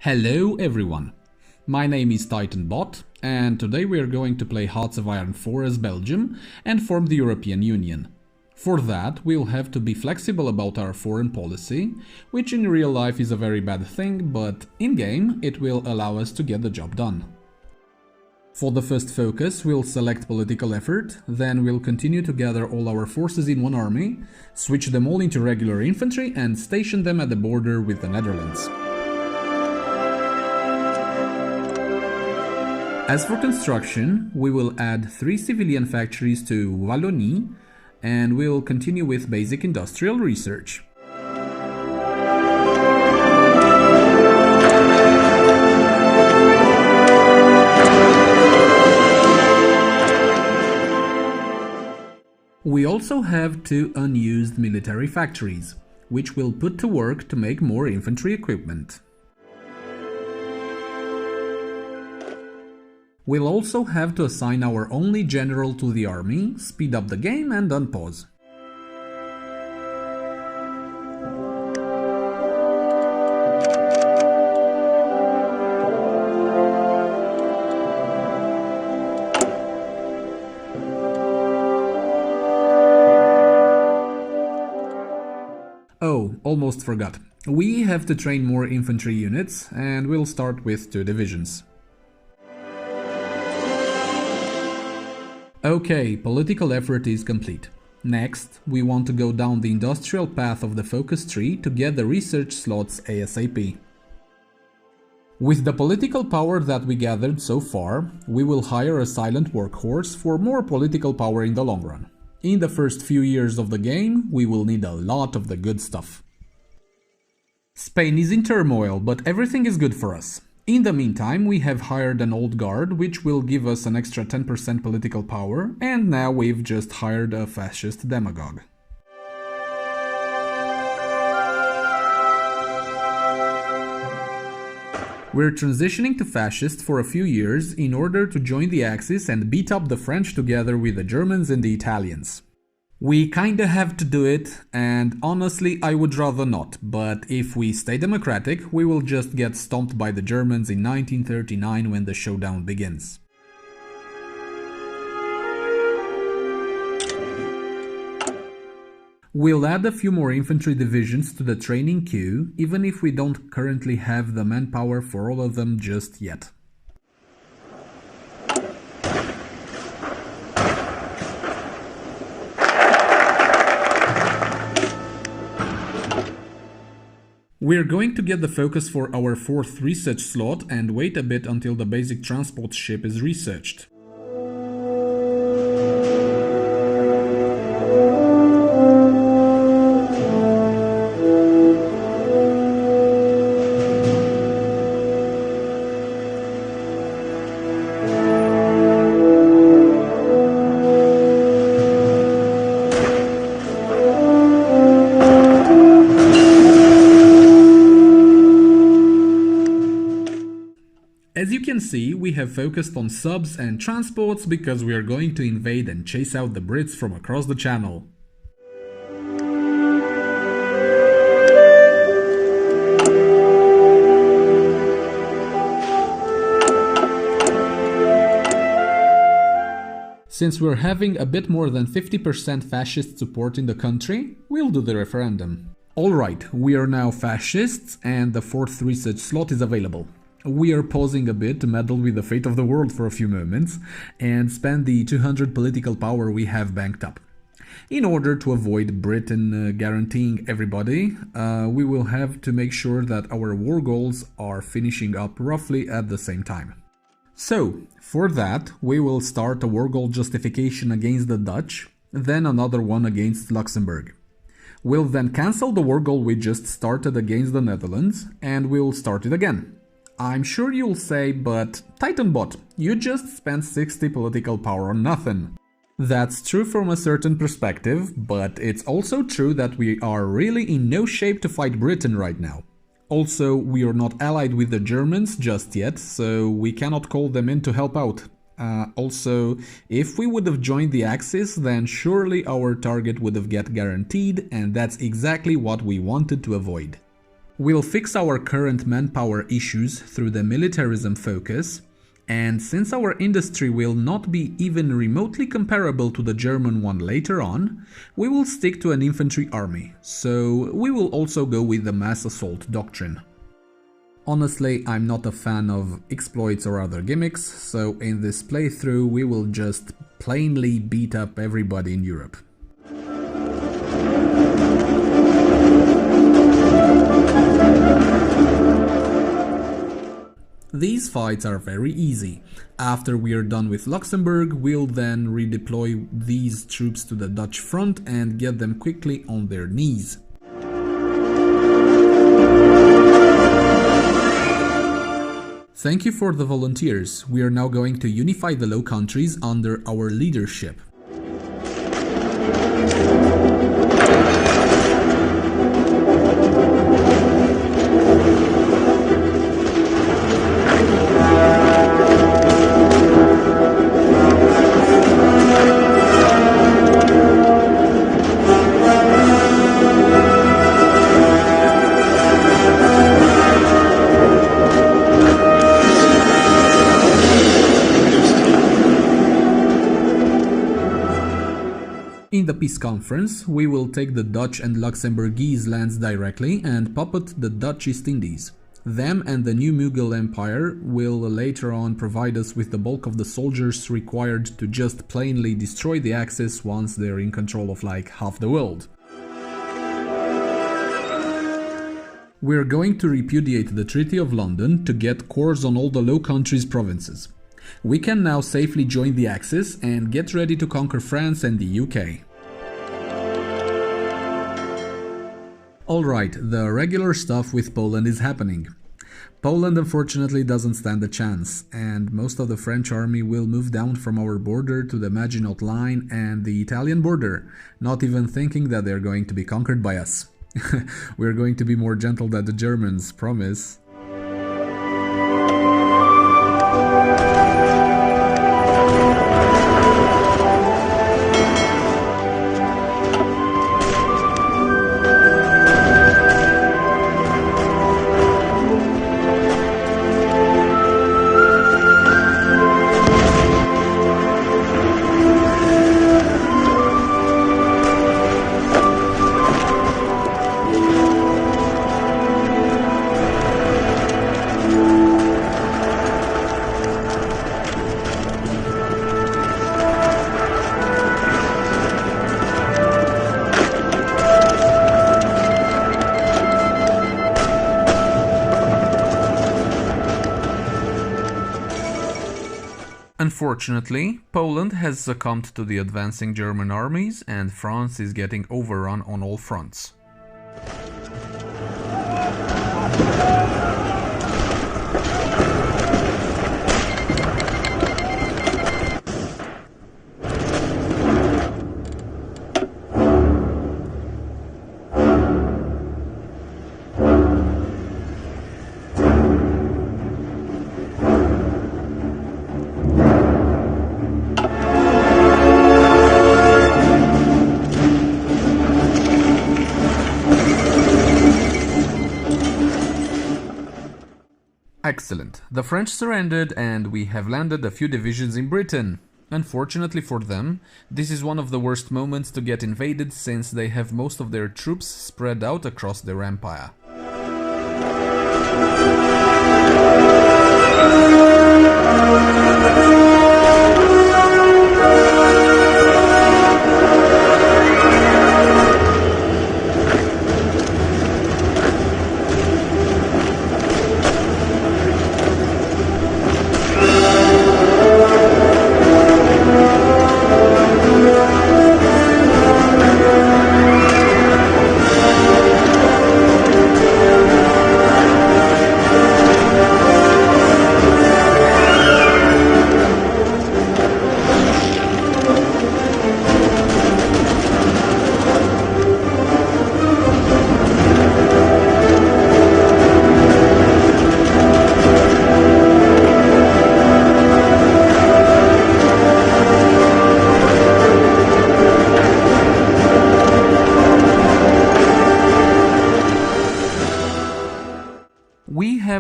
Hello everyone, my name is TitanBot and today we are going to play Hearts of Iron 4 as Belgium and form the European Union. For that, we'll have to be flexible about our foreign policy, which in real life is a very bad thing, but in-game it will allow us to get the job done. For the first focus, we'll select political effort, then we'll continue to gather all our forces in one army, switch them all into regular infantry and station them at the border with the Netherlands. As for construction, we will add 3 civilian factories to Wallonie, and we'll continue with basic industrial research. We also have 2 unused military factories, which we'll put to work to make more infantry equipment. We'll also have to assign our only general to the army, speed up the game and unpause. Oh, almost forgot. We have to train more infantry units and we'll start with 2 divisions. Okay, political effort is complete. Next, we want to go down the industrial path of the focus tree to get the research slots ASAP. With the political power that we gathered so far, we will hire a silent workhorse for more political power in the long run. In the first few years of the game, we will need a lot of the good stuff. Spain is in turmoil, but everything is good for us. In the meantime, we have hired an old guard, which will give us an extra 10% political power, and now we've just hired a fascist demagogue. We're transitioning to fascist for a few years in order to join the Axis and beat up the French together with the Germans and the Italians. We kinda have to do it, and honestly I would rather not, but if we stay democratic, we will just get stomped by the Germans in 1939 when the showdown begins. We'll add a few more infantry divisions to the training queue, even if we don't currently have the manpower for all of them just yet. We're going to get the focus for our 4th research slot and wait a bit until the basic transport ship is researched. As you can see, we have focused on subs and transports because we are going to invade and chase out the Brits from across the channel. Since we're having a bit more than 50% fascist support in the country, we'll do the referendum. Alright, we are now fascists and the 4th research slot is available. We are pausing a bit to meddle with the fate of the world for a few moments and spend the 200 political power we have banked up. In order to avoid Britain guaranteeing everybody, we will have to make sure that our war goals are finishing up roughly at the same time. So, for that, we will start a war goal justification against the Dutch, then another one against Luxembourg. We'll then cancel the war goal we just started against the Netherlands, and we'll start it again. I'm sure you'll say, but TitanBot, you just spent 60 political power on nothing. That's true from a certain perspective, but it's also true that we are really in no shape to fight Britain right now. Also, we are not allied with the Germans just yet, so we cannot call them in to help out. Also, if we would have joined the Axis, then surely our target would have get guaranteed, and that's exactly what we wanted to avoid. We'll fix our current manpower issues through the militarism focus, and since our industry will not be even remotely comparable to the German one later on, we will stick to an infantry army, so we will also go with the mass assault doctrine. Honestly, I'm not a fan of exploits or other gimmicks, so in this playthrough we will just plainly beat up everybody in Europe. These fights are very easy. After we are done with Luxembourg, we'll then redeploy these troops to the Dutch front and get them quickly on their knees. Thank you for the volunteers. We are now going to unify the Low Countries under our leadership. In the peace conference, we will take the Dutch and Luxembourgese lands directly and puppet the Dutch East Indies. Them and the new Mughal Empire will later on provide us with the bulk of the soldiers required to just plainly destroy the Axis once they're in control of like half the world. We're going to repudiate the Treaty of London to get cores on all the Low Countries provinces. We can now safely join the Axis and get ready to conquer France and the UK. Alright, the regular stuff with Poland is happening. Poland unfortunately doesn't stand a chance, and most of the French army will move down from our border to the Maginot Line and the Italian border, not even thinking that they're going to be conquered by us. We're going to be more gentle than the Germans, promise. Unfortunately, Poland has succumbed to the advancing German armies and France is getting overrun on all fronts. Excellent. The French surrendered and we have landed a few divisions in Britain. Unfortunately for them, this is one of the worst moments to get invaded since they have most of their troops spread out across their empire.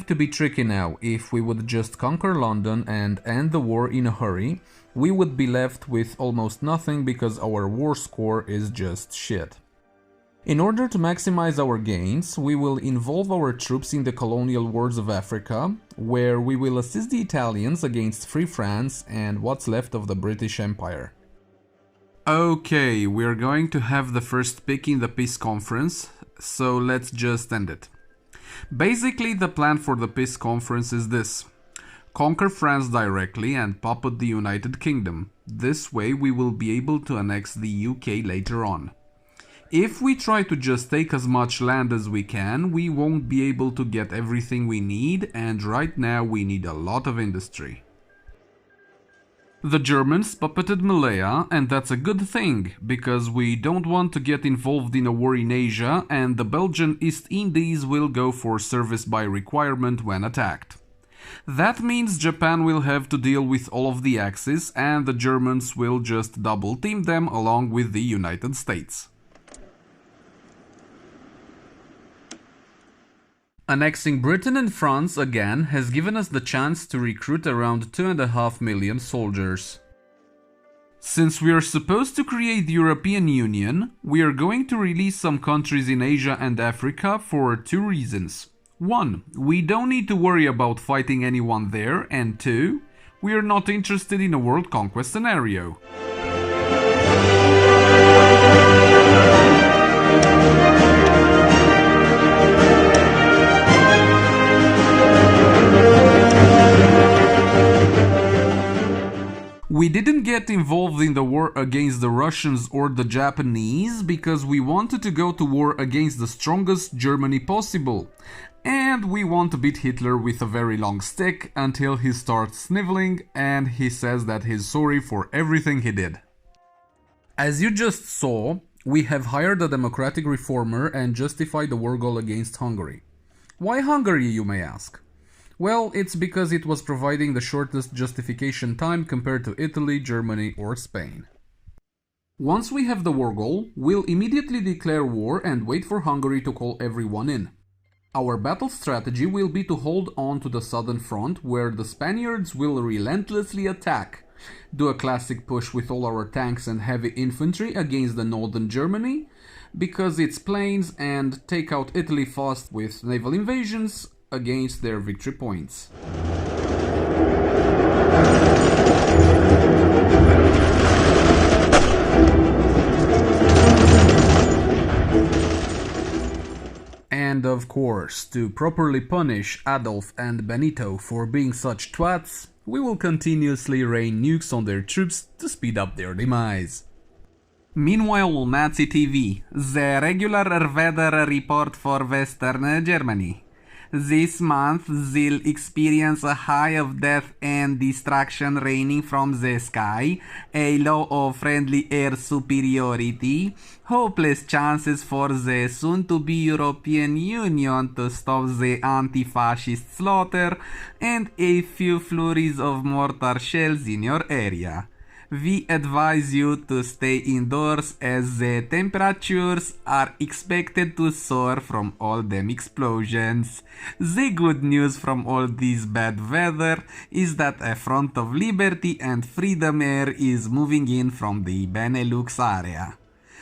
have to be tricky now. If we would just conquer London and end the war in a hurry, we would be left with almost nothing because our war score is just shit. In order to maximize our gains, we will involve our troops in the colonial wars of Africa, where we will assist the Italians against Free France and what's left of the British Empire. Okay, we're going to have the first pick in the peace conference, so let's just end it. Basically, the plan for the peace conference is this. Conquer France directly and puppet the United Kingdom. This way we will be able to annex the UK later on. If we try to just take as much land as we can, we won't be able to get everything we need, and right now we need a lot of industry. The Germans puppeted Malaya, and that's a good thing, because we don't want to get involved in a war in Asia, and the Belgian East Indies will go for service by requirement when attacked. That means Japan will have to deal with all of the Axis, and the Germans will just double team them along with the United States. Annexing Britain and France again has given us the chance to recruit around 2.5 million soldiers. Since we are supposed to create the European Union, we are going to release some countries in Asia and Africa for 2 reasons. 1. We don't need to worry about fighting anyone there, and 2. We are not interested in a world conquest scenario. We didn't get involved in the war against the Russians or the Japanese because we wanted to go to war against the strongest Germany possible. And we want to beat Hitler with a very long stick until he starts sniveling and he says that he's sorry for everything he did. As you just saw, we have hired a democratic reformer and justified the war goal against Hungary. Why Hungary, you may ask? Well, it's because it was providing the shortest justification time compared to Italy, Germany or Spain. Once we have the war goal, we'll immediately declare war and wait for Hungary to call everyone in. Our battle strategy will be to hold on to the southern front, where the Spaniards will relentlessly attack, do a classic push with all our tanks and heavy infantry against the northern Germany, because it's plains, and take out Italy fast with naval invasions against their victory points. And of course, to properly punish Adolf and Benito for being such twats, we will continuously rain nukes on their troops to speed up their demise. Meanwhile on Nazi TV, the regular weather report for Western Germany. This month they'll experience a high of death and destruction raining from the sky, a low of friendly air superiority, hopeless chances for the soon-to-be European Union to stop the anti-fascist slaughter, and a few flurries of mortar shells in your area. We advise you to stay indoors as the temperatures are expected to soar from all them explosions. The good news from all this bad weather is that a front of liberty and freedom air is moving in from the Benelux area.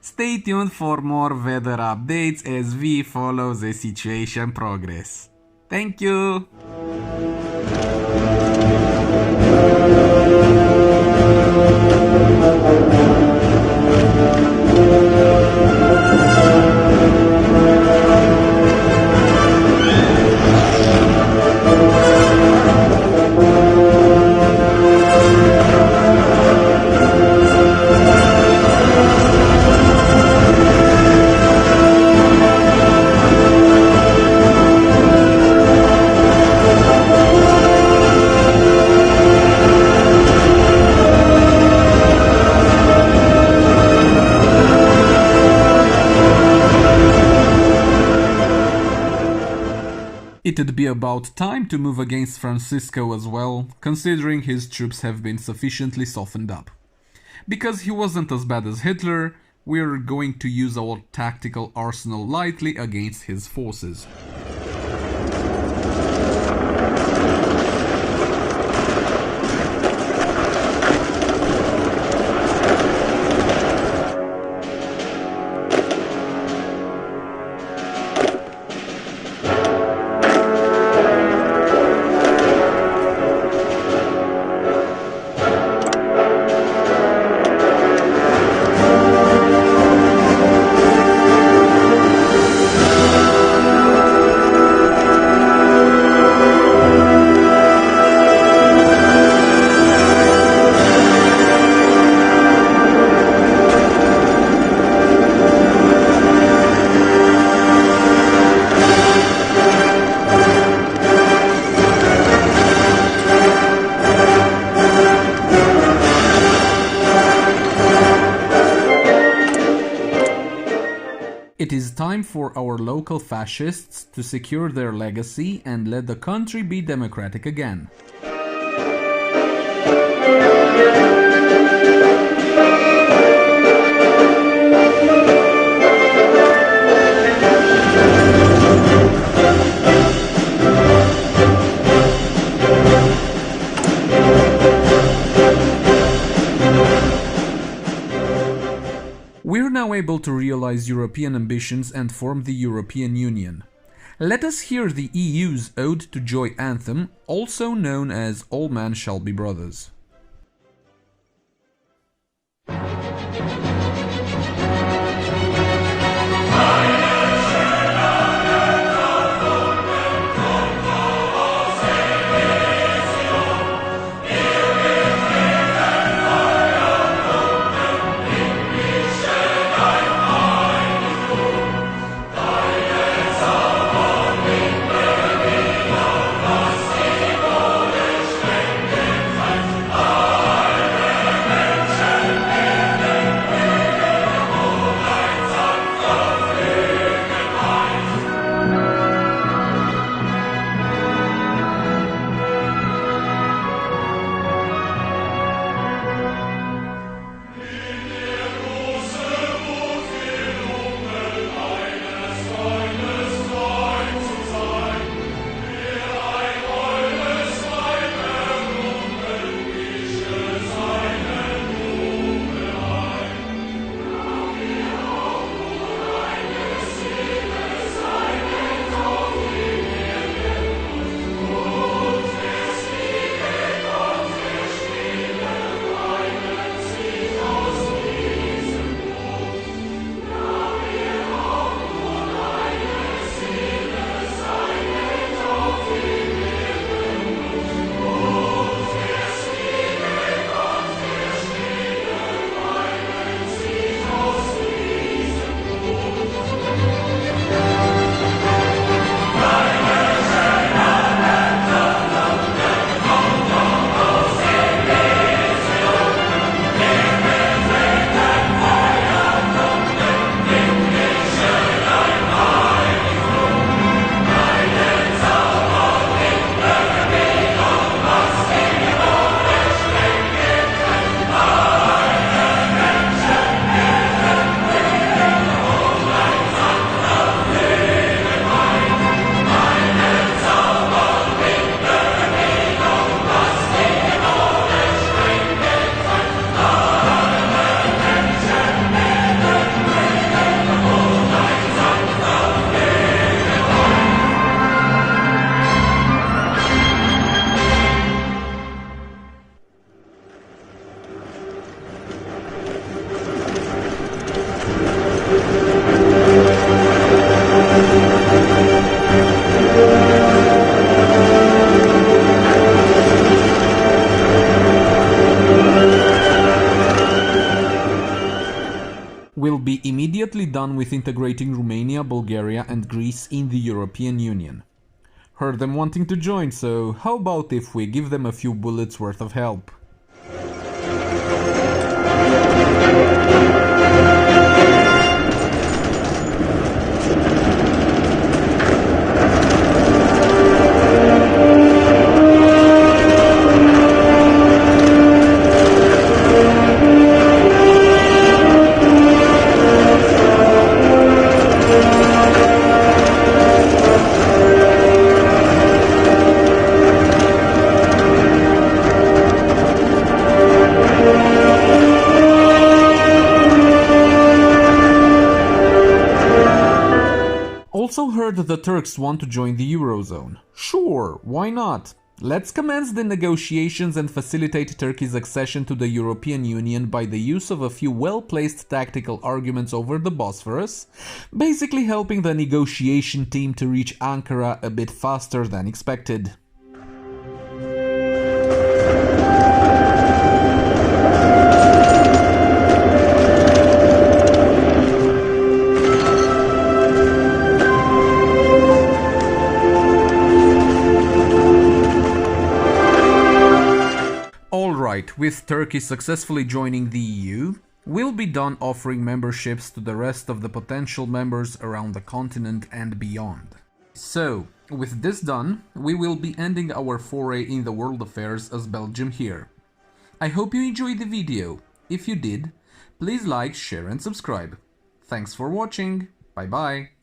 Stay tuned for more weather updates as we follow the situation progress. Thank you! It'd be about time to move against Francisco as well, considering his troops have been sufficiently softened up. Because he wasn't as bad as Hitler, we're going to use our tactical arsenal lightly against his forces. is time for our local fascists to secure their legacy and let the country be democratic again. We're now able to realize European ambitions and form the European Union. Let us hear the EU's Ode to Joy anthem, also known as All Men Shall Be Brothers. Will be immediately done with integrating Romania, Bulgaria and Greece in the European Union. Heard them wanting to join, so how about if we give them a few bullets worth of help? Also heard the Turks want to join the Eurozone. Sure, why not? Let's commence the negotiations and facilitate Turkey's accession to the European Union by the use of a few well-placed tactical arguments over the Bosphorus, basically helping the negotiation team to reach Ankara a bit faster than expected. With Turkey successfully joining the EU, we'll be done offering memberships to the rest of the potential members around the continent and beyond. So, with this done, we will be ending our foray in the world affairs as Belgium here. I hope you enjoyed the video. If you did, please like, share and subscribe. Thanks for watching. Bye bye.